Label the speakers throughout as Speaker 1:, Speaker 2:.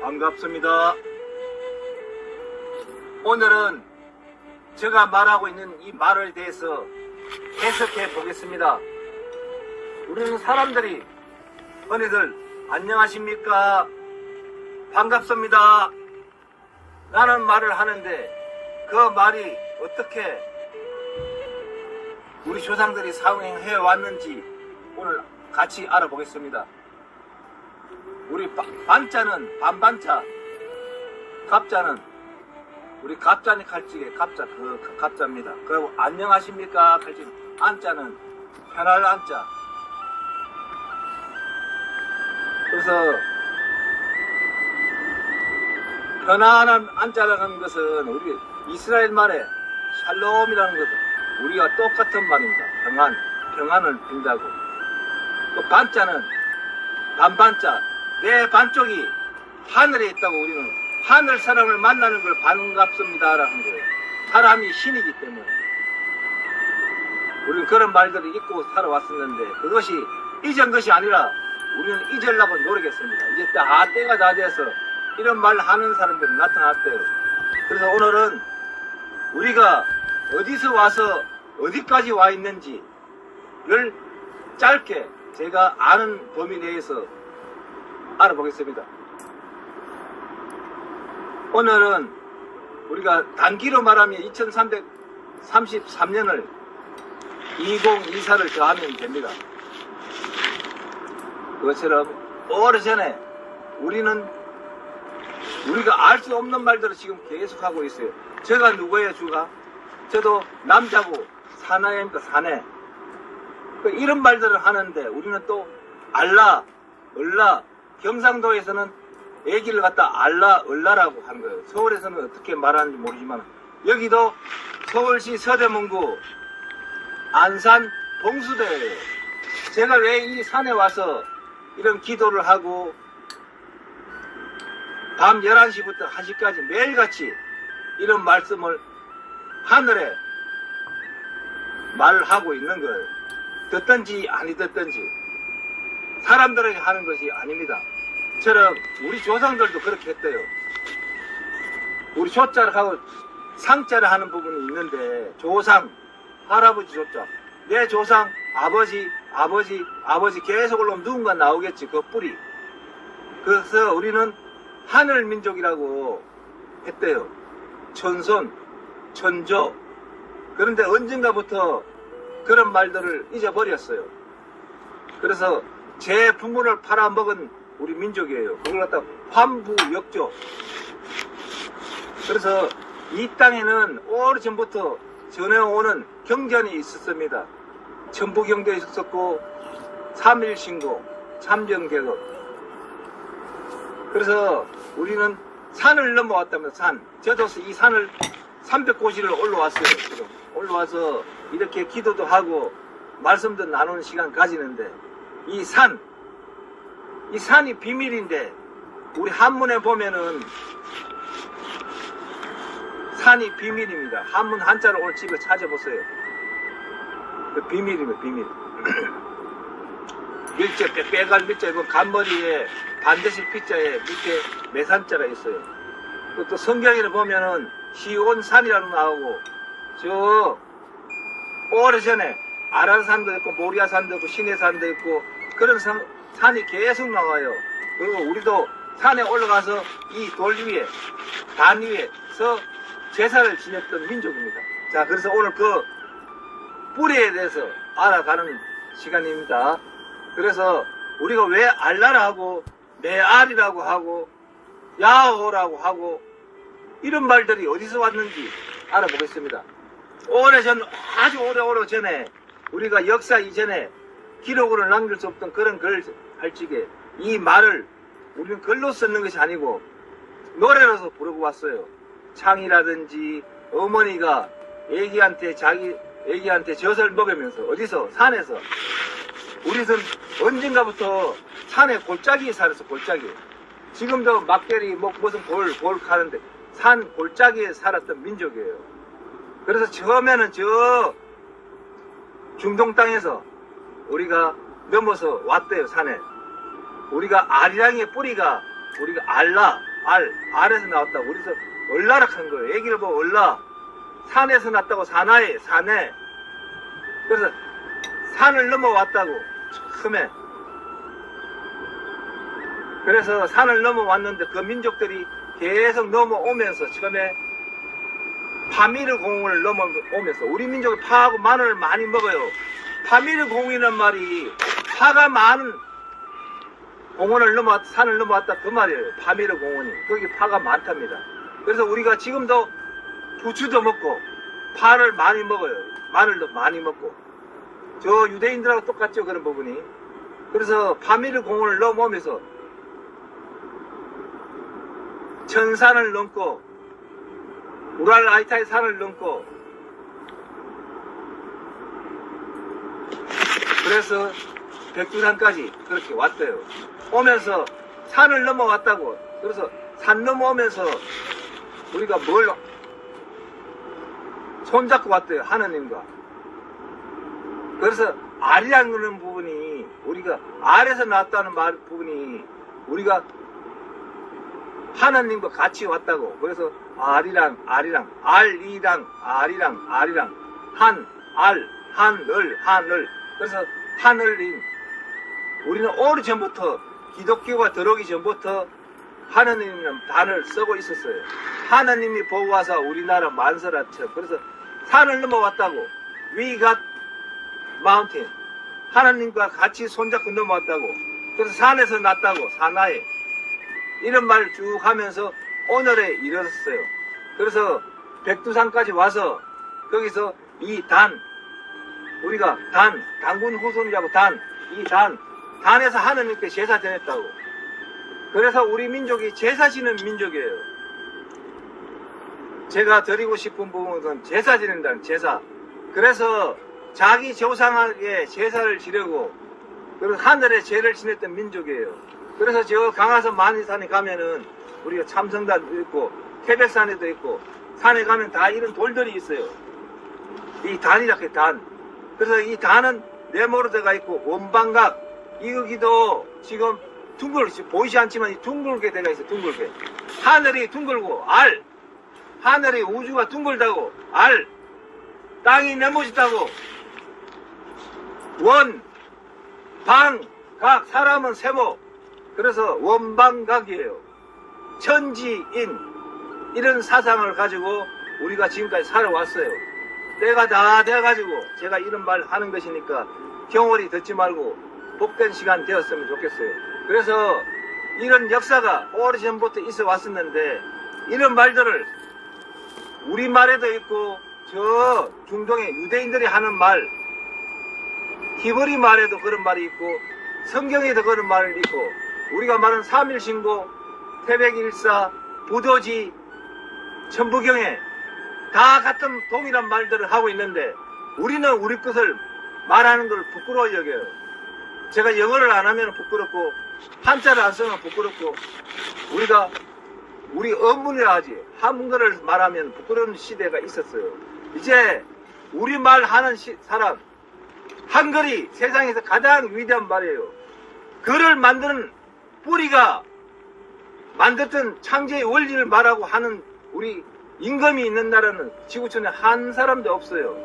Speaker 1: 반갑습니다. 오늘은 제가 말하고 있는 이 말에 대해서 해석해 보겠습니다. 우리는 사람들이 흔히들 안녕하십니까? 반갑습니다. 라는 말을 하는데 그 말이 어떻게 우리 조상들이 사용해 왔는지 오늘 같이 알아보겠습니다. 우리 반자는 반반자, 갑자는 우리 갑자니 칼찌개 갑자 그 갑자입니다. 그리고 안녕하십니까 칼찌 안자는 편할 안자. 그래서 편안한 안자라는 것은 우리 이스라엘 말에 샬롬이라는 것은 우리가 똑같은 말입니다. 평안을 빈다고. 그 반자는 반반자, 내 반쪽이 하늘에 있다고 우리는 하늘 사람을 만나는 걸 반갑습니다 라는 거예요. 사람이 신이기 때문에 우리는 그런 말들을 잊고 살아왔었는데 그것이 잊은 것이 아니라 우리는 잊으려고 노력했습니다. 이제 때가 다 돼서 이런 말 하는 사람들이 나타났대요. 그래서 오늘은 우리가 어디서 와서 어디까지 와 있는지를 짧게 제가 아는 범위 내에서 알아보겠습니다. 오늘은 우리가 단기로 말하면 2333년을 2024를 더하면 됩니다. 그것처럼 오래전에 우리가 알 수 없는 말들을 지금 계속하고 있어요. 제가 누구예요, 주가? 저도 남자고 사나이입니까, 사내. 이런 말들을 하는데 우리는 또 알라, 얼라, 경상도에서는 애기를 갖다 알라, 얼라라고 하는 거예요. 서울에서는 어떻게 말하는지 모르지만 여기도 서울시 서대문구 안산 봉수대예요. 제가 왜 이 산에 와서 이런 기도를 하고 밤 11시부터 1시까지 매일같이 이런 말씀을 하늘에 말하고 있는 거예요. 듣든지 아니 듣든지 사람들에게 하는 것이 아닙니다. 처럼 우리 조상들도 그렇게 했대요. 우리 조자를 하고 상자를 하는 부분이 있는데 조상, 할아버지 조자, 내 조상, 아버지 계속 올라오면 누군가 나오겠지. 그 뿌리. 그래서 우리는 하늘 민족이라고 했대요. 천손, 천조. 그런데 언젠가부터 그런 말들을 잊어버렸어요. 그래서 제 부모를 팔아먹은 우리 민족이에요. 그걸 갖다 환부역조. 그래서 이 땅에는 오래전부터 전해오는 경전이 있었습니다. 천부경도 있었고 3.1신고, 참정계급. 그래서 우리는 산을 넘어왔다면 산. 저도 이 산을 300고지를 올라왔어요. 지금 올라와서 이렇게 기도도 하고 말씀도 나누는 시간 가지는데 이 산이 비밀인데 우리 한문에 보면은 산이 비밀입니다. 한문 한자를 오늘 집에 찾아보세요. 그 비밀입니다. 비밀. 밀자, 빼갈 밀자, 이거 간머리에 반드시 피자에 밑에 매산자가 있어요. 또 성경에를 보면은 시온산이라고 나오고 저 오래전에 아란산도 있고 모리아산도 있고 시내산도 있고 그런 산이 계속 나와요. 그리고 우리도 산에 올라가서 이 돌 위에 단 위에서 제사를 지냈던 민족입니다. 자, 그래서 오늘 그 뿌리에 대해서 알아가는 시간입니다. 그래서 우리가 왜 알라라 하고 메알이라고 하고 야호라고 하고 이런 말들이 어디서 왔는지 알아보겠습니다. 아주 오래 전에 우리가 역사 이전에 기록으로 남길 수 없던 그런 글 할 적에 이 말을 우리는 글로 쓰는 것이 아니고 노래로서 부르고 왔어요. 창이라든지 어머니가 자기 애기한테 젖을 먹으면서 어디서 산에서 우리는 언젠가부터 산에 골짜기에 살았어. 골짜기. 지금도 막대리 무슨 골 가는데 산 골짜기에 살았던 민족이에요. 그래서 처음에는 저 중동 땅에서 우리가 넘어서 왔대요. 산에. 우리가 아리랑의 뿌리가 우리가 알에서 나왔다고. 그래서 얼라락한 거예요. 애기를 보고 얼라. 산에서 났다고 산하에, 산에. 그래서 산을 넘어왔다고, 처음에. 그래서 산을 넘어왔는데 그 민족들이 계속 넘어오면서 처음에 파미르 공을 넘어오면서 우리 민족이 파하고 마늘을 많이 먹어요. 파미르 공이라는 말이 파가 많은 공원을 산을 넘어왔다 그 말이에요. 파미르 공원이. 거기 파가 많답니다. 그래서 우리가 지금도 부추도 먹고 파를 많이 먹어요. 마늘도 많이 먹고. 저 유대인들하고 똑같죠, 그런 부분이. 그래서 파미르 공원을 넘어오면서 천산을 넘고 우랄 아이타의 산을 넘고 그래서 백두산까지 그렇게 왔대요. 오면서 산을 넘어왔다고. 그래서 산 넘어오면서 우리가 뭘 손잡고 왔대요, 하느님과. 그래서 알이라는 그런 부분이 우리가 알에서 나왔다는 부분이 우리가 하나님과 같이 왔다고. 그래서 알이랑 하늘. 그래서 하늘인 우리는 오래전부터 기독교가 들어오기 전부터 하나님이라는 단어를 쓰고 있었어요. 하나님이 보호하사 우리나라 만설하처. 그래서 산을 넘어왔다고. We got mountain. 하나님과 같이 손잡고 넘어왔다고. 그래서 산에서 났다고. 산하에. 이런 말을 쭉 하면서 오늘에 이르렀어요. 그래서 백두산까지 와서 거기서 이 우리가 단군 후손이라고 단에서 하느님께 제사 드렸다고. 그래서 우리 민족이 제사 지는 민족이에요. 제가 드리고 싶은 부분은 제사 지낸다는 제사. 그래서 자기 조상에게 제사를 지르고 그리고 하늘에 죄를 지냈던 민족이에요. 그래서 저 강화선 만리산에 가면은 우리가 참성단도 있고 태백산에도 있고 산에 가면 다 이런 돌들이 있어요. 이 단이라고 해, 단. 그래서 이 단은 네모로드가 있고 원방각 여기도 지금 보이지 않지만 둥글게 되어 있어요. 둥글게. 하늘이 둥글고 하늘이 우주가 둥글다고 땅이 네모지다고 각 사람은 세모. 그래서 원방각이에요. 천지인 이런 사상을 가지고 우리가 지금까지 살아왔어요. 때가 다 돼가지고 제가 이런 말 하는 것이니까 경홀히 듣지 말고 복된 시간 되었으면 좋겠어요. 그래서 이런 역사가 오래전부터 있어 왔었는데 이런 말들을 우리말에도 있고 저 중동의 유대인들이 하는 말 히브리 말에도 그런 말이 있고 성경에도 그런 말이 있고 우리가 말하는 삼일신고, 태백일사, 부도지, 천부경에 다 같은 동일한 말들을 하고 있는데 우리는 우리 것을 말하는 걸 부끄러워 여겨요. 제가 영어를 안 하면 부끄럽고 한자를 안 쓰면 부끄럽고 우리 어문이라 하지 한국어를 말하면 부끄러운 시대가 있었어요. 이제 우리말 하는 사람 한글이 세상에서 가장 위대한 말이에요. 글을 만드는 뿌리가 만들던 창제의 원리를 말하고 하는 우리 임금이 있는 나라는 지구촌에 한 사람도 없어요.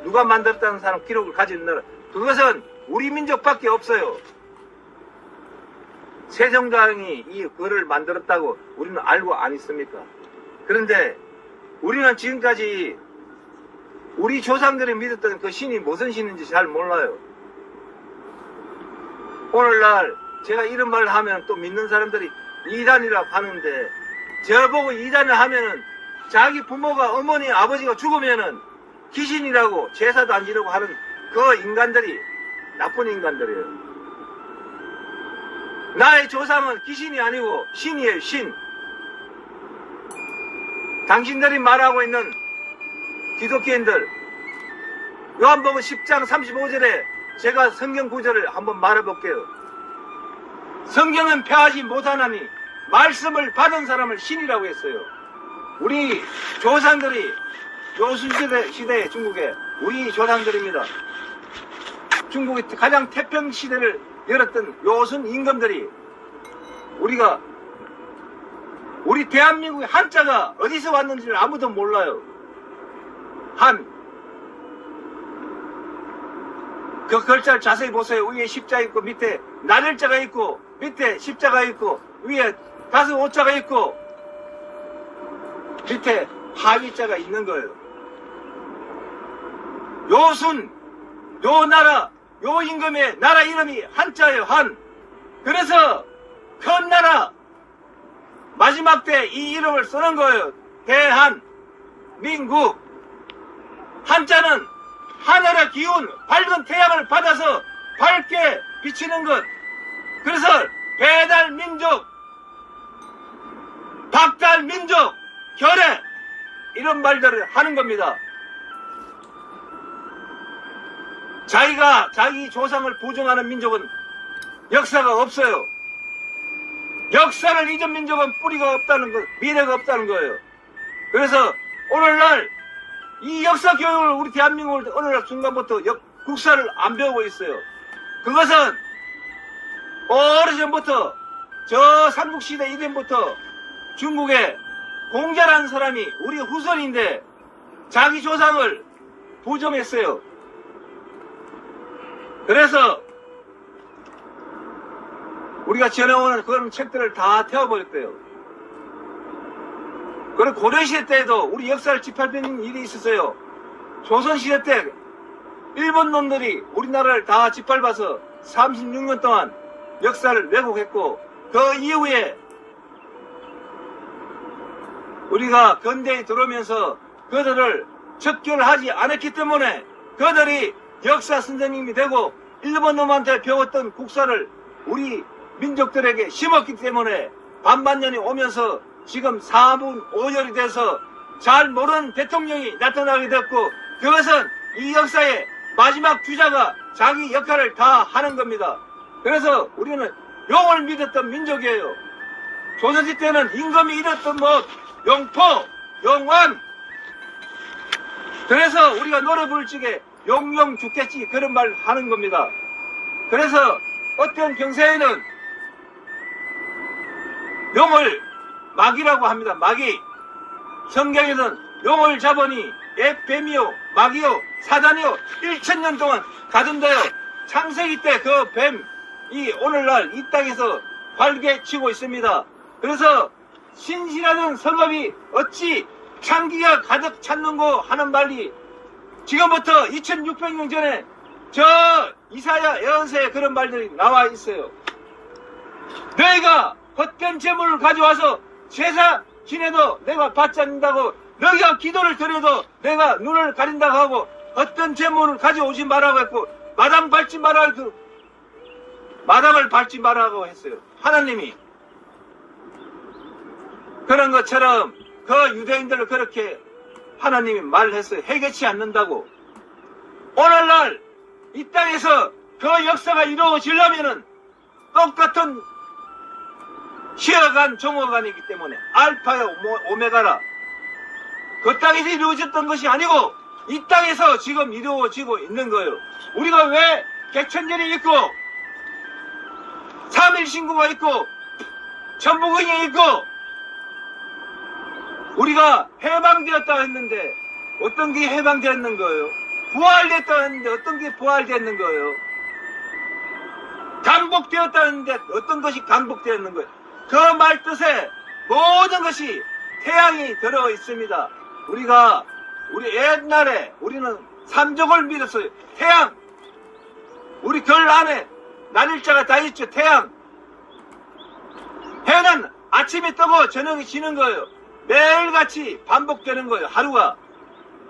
Speaker 1: 누가 만들었다는 사람 기록을 가진 나라. 그것은 우리 민족밖에 없어요. 세종대왕이 이 글을 만들었다고 우리는 알고 안 있습니까? 그런데 우리는 지금까지 우리 조상들이 믿었던 그 신이 무슨 신인지 잘 몰라요. 오늘날 제가 이런 말을 하면 또 믿는 사람들이 이단이라고 하는데 저보고 이단을 하면은 자기 부모가 어머니 아버지가 죽으면은 귀신이라고 제사도 안 지르고 하는 그 인간들이 나쁜 인간들이에요. 나의 조상은 귀신이 아니고 신이에요. 신. 당신들이 말하고 있는 기독교인들 요한복음 10장 35절에 제가 성경 구절을 한번 말해볼게요. 성경은 폐하지 못하나니 말씀을 받은 사람을 신이라고 했어요. 우리 조상들이 요순시대 중국에 우리 조상들입니다. 중국이 가장 태평시대를 열었던 요순 임금들이 우리가 우리 대한민국의 한자가 어디서 왔는지를 아무도 몰라요. 그 글자를 자세히 보세요. 위에 십자 있고 밑에 나열자가 있고 밑에 십자가 있고 위에 다섯 오자가 있고 밑에 하위자가 있는 거예요. 요순, 요 나라, 요 임금의 나라 이름이 한자예요. 한. 그래서 큰 나라 마지막 때 이 이름을 쓰는 거예요. 대한민국. 한자는 하늘의 기운, 밝은 태양을 받아서 밝게 비치는 것. 그래서 배달민족, 박달민족, 결의 이런 말들을 하는 겁니다. 자기 조상을 부정하는 민족은 역사가 없어요. 역사를 잊은 민족은 뿌리가 없다는 것, 미래가 없다는 거예요. 그래서 오늘날 이 역사 교육을 우리 대한민국을 오늘날 순간부터 국사를 안 배우고 있어요. 그것은 오래전부터 저 삼국시대 이전부터 중국에 공자라는 사람이 우리 후손인데 자기 조상을 부정했어요. 그래서 우리가 전해오는 그런 책들을 다 태워버렸대요. 그리고 고려시대 때에도 우리 역사를 짓밟는 일이 있었어요. 조선시대 때 일본 놈들이 우리나라를 다 짓밟아서 36년 동안 역사를 왜곡했고 그 이후에 우리가 근대에 들어오면서 그들을 척결하지 않았기 때문에 그들이 역사 선생님이 되고 일본 놈한테 배웠던 국사를 우리 민족들에게 심었기 때문에 반만년이 오면서 지금 4분 5절이 돼서 잘 모르는 대통령이 나타나게 됐고 그것은 이 역사의 마지막 주자가 자기 역할을 다 하는 겁니다. 그래서 우리는 용을 믿었던 민족이에요. 조선시대 때는 임금이 잃었던 뭐 용포, 용환. 그래서 우리가 노래 부를 적에 용용 죽겠지 그런 말 하는 겁니다. 그래서 어떤 경세에는 용을 마귀라고 합니다. 마귀. 성경에서는 용을 잡으니 뱀이요 마귀요 사단이요 1000년 동안 가둔다요. 창세기 때 그 뱀이 오늘날 이 땅에서 활개치고 있습니다. 그래서 신실하던 성읍이 어찌 창기가 가득 찼는고 하는 말이 지금부터 2600년 전에 저 이사야 예언서에 그런 말들이 나와 있어요. 너희가 헛된 재물을 가져와서 제사 지내도 내가 받지 않는다고 너희가 기도를 드려도 내가 눈을 가린다고 하고 헛된 재물을 가져오지 말라고 했고 마당 밟지 말라고 마당을 밟지 말라고 했어요. 하나님이 그런 것처럼 그 유대인들을 그렇게 하나님이 말했어요. 해결치 않는다고. 오늘날 이 땅에서 그 역사가 이루어지려면은 똑같은 쉬어간 종어간이기 때문에 알파야 오메가라. 그 땅에서 이루어졌던 것이 아니고 이 땅에서 지금 이루어지고 있는 거예요. 우리가 왜 개천절이 있고 3.1신고가 있고 천부경이 있고 우리가 해방되었다 했는데 어떤 게 해방되었는 거예요? 부활됐다 했는데 어떤 게 부활됐는 거예요? 강복되었다 했는데 어떤 것이 강복되었는 거예요? 그 말 뜻에 모든 것이 태양이 들어 있습니다. 우리 옛날에 우리는 삼족을 믿었어요. 태양. 우리 글 안에 날일자가 다 있죠. 태양. 해는 아침에 뜨고 저녁에 지는 거예요. 매일같이 반복되는 거예요. 하루가.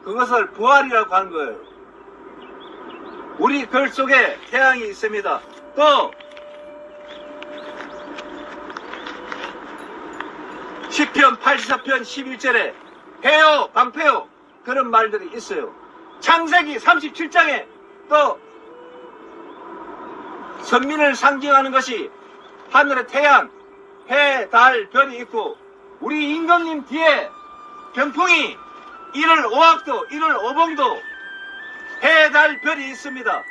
Speaker 1: 그것을 부활이라고 하는 거예요. 우리 글 속에 태양이 있습니다. 또 시편 84편 11절에 해요 방패요 그런 말들이 있어요. 창세기 37장에 또 선민을 상징하는 것이 하늘의 태양, 해, 달, 별이 있고 우리 임금님 뒤에 병풍이 1월 5학도, 1월 5봉도 해, 달, 별이 있습니다.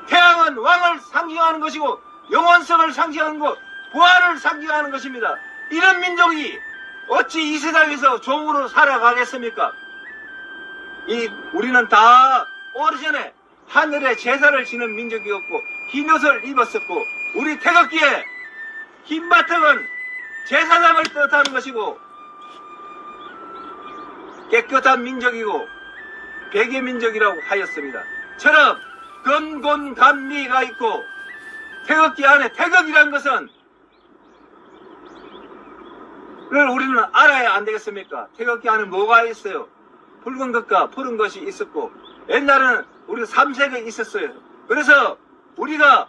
Speaker 1: 태양은 왕을 상징하는 것이고 영원성을 상징하는 것, 부활을 상징하는 것입니다. 이런 민족이 어찌 이 세상에서 종으로 살아가겠습니까? 우리는 다 오래전에 하늘에 제사를 지는 민족이었고 흰옷을 입었었고 우리 태극기에 흰 바탕은 제사장을 뜻하는 것이고 깨끗한 민족이고 백예민족이라고 하였습니다. 처럼 건곤감리가 있고 태극기 안에 태극이라는 것은 그걸 우리는 알아야 안 되겠습니까? 태극기 안에 뭐가 있어요? 붉은 것과 푸른 것이 있었고 옛날에는 우리가 삼색이 있었어요. 그래서 우리가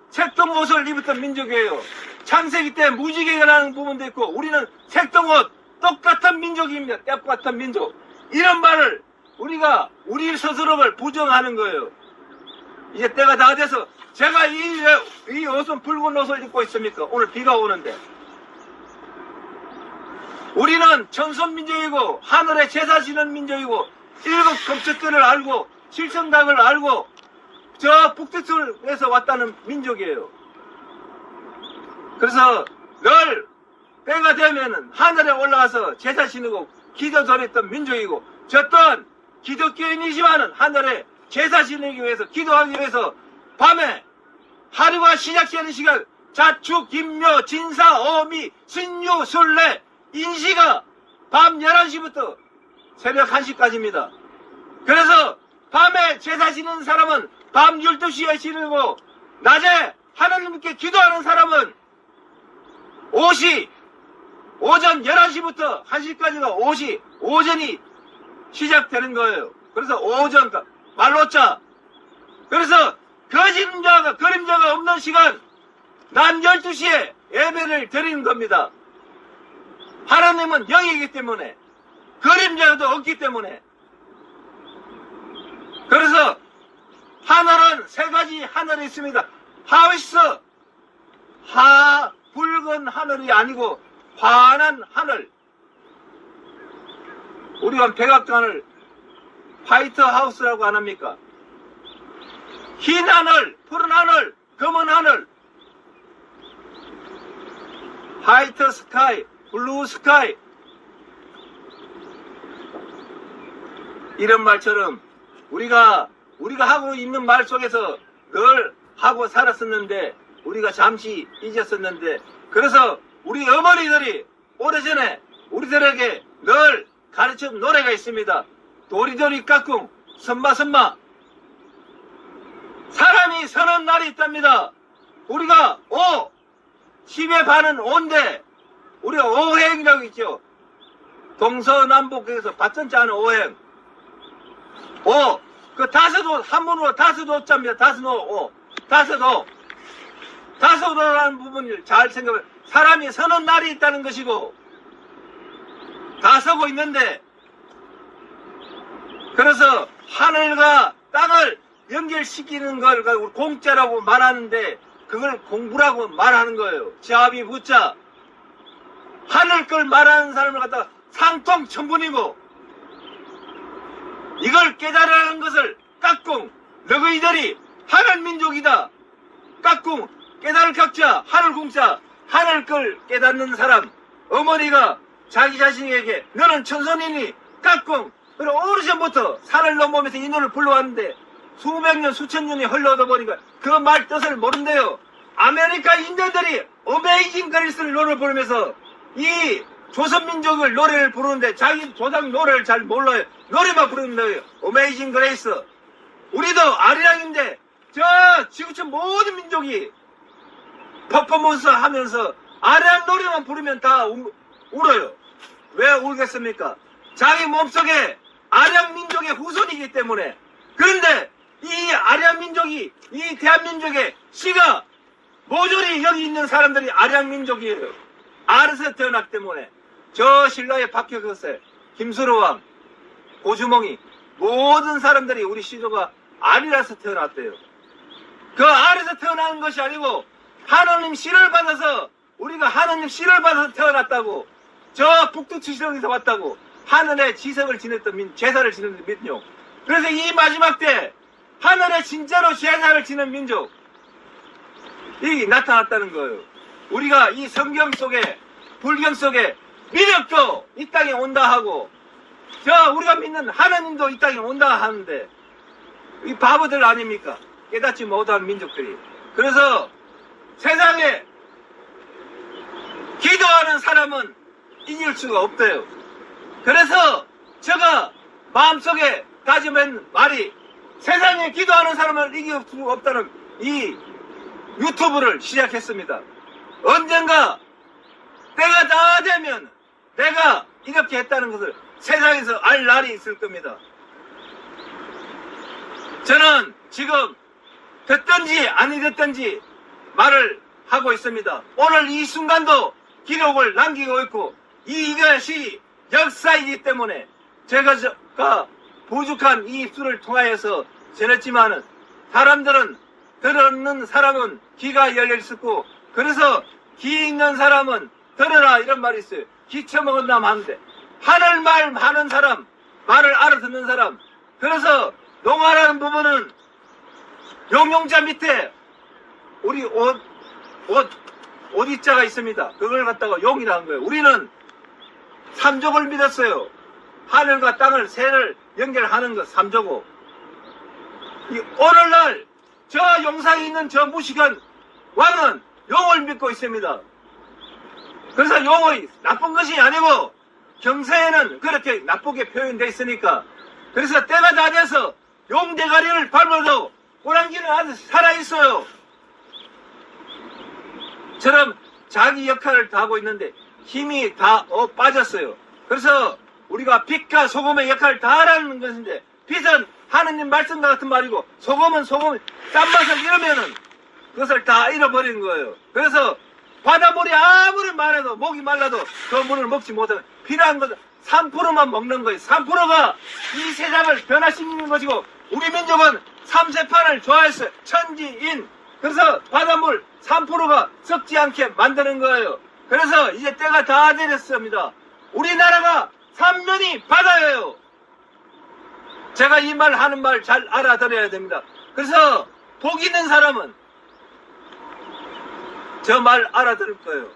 Speaker 1: 색동옷을 입었던 민족이에요. 창세기 때 무지개가 나는 부분도 있고 우리는 색동옷 똑같은 민족입니다. 똑같은 민족. 이런 말을 우리가 우리 스스로를 부정하는 거예요. 이제 때가 다 돼서 제가 이 옷은 붉은 옷을 입고 있습니까? 오늘 비가 오는데. 우리는 천손민족이고 하늘에 제사 지는 민족이고 일곱 금축들을 알고 칠성당을 알고 저 북두에서 왔다는 민족이에요. 그래서 늘 때가 되면 하늘에 올라가서 제사 지내고 기도 드렸던 민족이고 저 또한 기독교인이지만은 하늘에 제사 지내기 위해서 기도하기 위해서 밤에 하루가 시작되는 시간 자축, 김묘, 진사, 어미, 신유, 술래, 인시가 밤 11시부터 새벽 1시까지입니다. 그래서 밤에 제사 지내는 사람은 밤 12시에 지내고 낮에 하나님께 기도하는 사람은 오전 11시부터 1시까지가 오전이 시작되는 거예요. 그래서 오전, 말로자. 그래서 그림자가 없는 시간, 낮 12시에 예배를 드리는 겁니다. 하나님은 영이기 때문에, 그림자도 없기 때문에. 그래서 하늘은 세 가지 하늘이 있습니다. 하위스, 붉은 하늘이 아니고 환한 하늘. 우리가 백악관을 화이트 하우스라고 안 합니까? 흰 하늘, 푸른 하늘, 검은 하늘, 화이트 스카이, 블루 스카이. 이런 말처럼 우리가 하고 있는 말 속에서 늘 하고 살았었는데 우리가 잠시 잊었었는데 그래서 우리 어머니들이 오래전에 우리들에게 늘 가르친 노래가 있습니다. 도리도리 깍꿍 선마 사람이 서는 날이 있답니다. 우리가 10의 반은 5인데 우리가 5행이라고 있죠. 동서남북에서 받전자 하는 5행. 그 다섯옷 한문으로 다섯옷자입니다. 다섯옷라는 부분을 잘 생각해. 사람이 서는 날이 있다는 것이고 다 서고 있는데 그래서 하늘과 땅을 연결시키는 걸 공짜라고 말하는데 그걸 공부라고 말하는 거예요. 자비 부자. 하늘 걸 말하는 사람을 갖다가 상통천분이고 이걸 깨달으라는 것을 깍꿍 너희들이 하늘 민족이다. 깍꿍 깨달을 각자 하늘 공자 하늘 걸 깨닫는 사람 어머니가 자기 자신에게 너는 천손이니 깍꿍 그리고 오래전부터 산을 넘으면서 이 노래를 불러왔는데 수백 년 수천 년이 흘러오다 보니까 그 말 뜻을 모른대요. 아메리카 인디언들이 어메이징 그레이스를 노래를 부르면서 이 조선민족을 노래를 부르는데 자기 조상 노래를 잘 몰라요. 노래만 부르는 거예요. 어메이징 그레이스. 우리도 아리랑인데 저 지구촌 모든 민족이 퍼포먼스 하면서 아리랑 노래만 부르면 다 울어요. 왜 울겠습니까? 자기 몸속에 아리랑 민족의 후손이기 때문에. 그런데 이 아리랑 민족이 이 대한민족의 씨가 모조리 여기 있는 사람들이 아리랑 민족이에요. 아래서 태어났기 때문에 저 신라의 박혁세, 김수로왕, 고주몽이 모든 사람들이 우리 시조가 아리라서 태어났대요. 그 아래서 태어나는 것이 아니고 하나님 씨를 받아서 우리가 하나님 씨를 받아서 태어났다고 저 북두 지성에서 왔다고 하늘의 지성을 지냈던 제사를 지내는 민족. 그래서 이 마지막 때 하늘에 진짜로 제사를 지는 민족이 나타났다는 거예요. 우리가 이 성경 속에 불경 속에 미륵도 이 땅에 온다 하고 우리가 믿는 하나님도 이 땅에 온다 하는데 이 바보들 아닙니까? 깨닫지 못한 민족들이. 그래서 세상에 기도하는 사람은 이길 수가 없대요. 그래서 제가 마음속에 다짐한 말이 세상에 기도하는 사람을 이길 수 없다는 이 유튜브를 시작했습니다. 언젠가 때가 다 되면 내가 이렇게 했다는 것을 세상에서 알 날이 있을 겁니다. 저는 지금 듣든지 아니 듣든지 말을 하고 있습니다. 오늘 이 순간도 기록을 남기고 있고 이것이 역사이기 때문에 제가 부족한 이 입술을 통하여서 전했지만은 사람들은 들었는 사람은 귀가 열려있었고 그래서 귀 있는 사람은 들으라 이런 말이 있어요. 귀 처먹었나 하는데 하늘 말 하는 사람 말을 알아듣는 사람 그래서 농아라는 부분은 용용자 밑에 우리 옷이자가 있습니다. 그걸 갖다가 용이라는 거예요. 우리는 삼족을 믿었어요. 하늘과 땅을 새를 연결하는 것 삼조고 오늘날 저 용상에 있는 저 무식한 왕은 용을 믿고 있습니다. 그래서 용이 나쁜 것이 아니고 경세에는 그렇게 나쁘게 표현되어 있으니까 그래서 때가 다 돼서 용 대가리를 밟아도 호랑이는 아직 살아있어요. 처럼 자기 역할을 다 하고 있는데 힘이 다 빠졌어요. 그래서 우리가 빛과 소금의 역할을 다 하라는 것인데 빛은 하느님 말씀과 같은 말이고 소금은 짠맛을 잃으면은 그것을 다 잃어버리는 거예요. 그래서 바닷물이 아무리 많아도 목이 말라도 그 물을 먹지 못하면 필요한 것은 3%만 먹는 거예요. 3%가 이 세상을 변화시키는 것이고 우리 민족은 삼세판을 좋아했어요. 천지인. 그래서 바닷물 3%가 썩지 않게 만드는 거예요. 그래서 이제 때가 다 되었습니다. 우리나라가 삼면이 바다예요. 제가 이 말 하는 말 잘 알아들어야 됩니다. 그래서 복 있는 사람은 저 말 알아들을 거예요.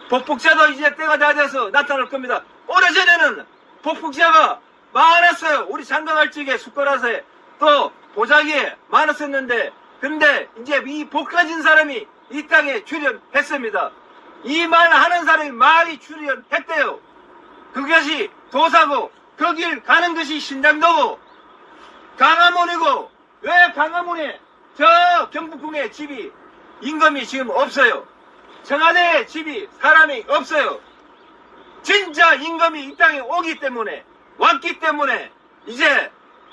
Speaker 1: 복복자도 이제 때가 다 돼서 나타날 겁니다. 오래전에는 복복자가 많았어요. 우리 장가갈 적에 숟가락에 또 보자기에 많았었는데 근데 이제 이 복 가진 사람이 이 땅에 출현했습니다. 이 말 하는 사람이 많이 출현했대요. 그것이 도사고 그 길 가는 것이 신당도고 강화문이고 왜 강화문에 저 경북궁에 집이 임금이 지금 없어요. 청와대에 집이 사람이 없어요. 진짜 임금이 이 땅에 오기 때문에 왔기 때문에 이제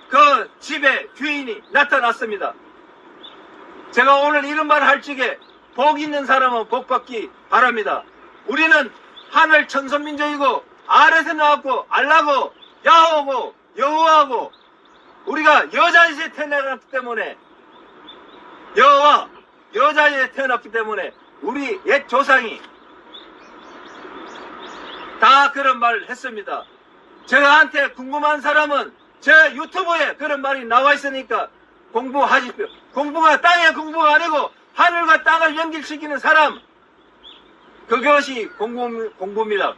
Speaker 1: 그 집의 주인이 나타났습니다. 제가 오늘 이런 말 할 적에 복 있는 사람은 복 받기 바랍니다. 우리는 하늘 천선민족이고 아래서 나왔고 알라고 야호고 여호와고 우리가 여자에서 태어났기 때문에 여호와 여자에서 태어났기 때문에 우리 옛 조상이 다 그런 말을 했습니다. 저한테 궁금한 사람은 제 유튜브에 그런 말이 나와 있으니까 공부하십시오. 공부가 땅의 공부가 아니고 하늘과 땅을 연결시키는 사람 그것이 공부입니다.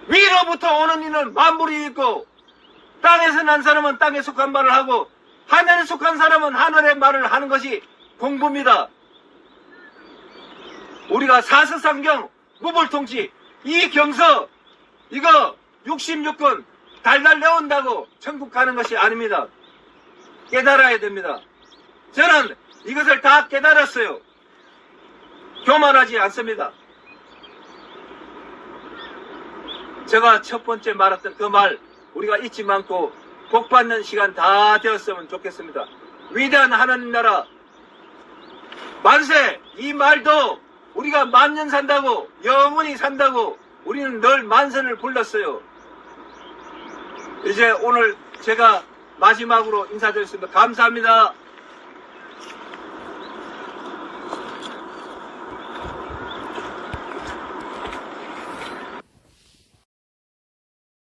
Speaker 1: 위로부터 오는 이는 만물이 있고 땅에서 난 사람은 땅에 속한 말을 하고 하늘에 속한 사람은 하늘의 말을 하는 것이 공부입니다. 우리가 사서상경 무불통치 이 경서 이거 66권 달달 외운다고 천국 가는 것이 아닙니다. 깨달아야 됩니다. 저는 이것을 다 깨달았어요. 교만하지 않습니다. 제가 첫 번째 말했던 그 말 우리가 잊지 않고 복받는 시간 다 되었으면 좋겠습니다. 위대한 하나님 나라 만세 이 말도 우리가 만년 산다고 영원히 산다고 우리는 늘 만세를 불렀어요. 이제 오늘 제가 마지막으로 인사드리겠습니다. 감사합니다.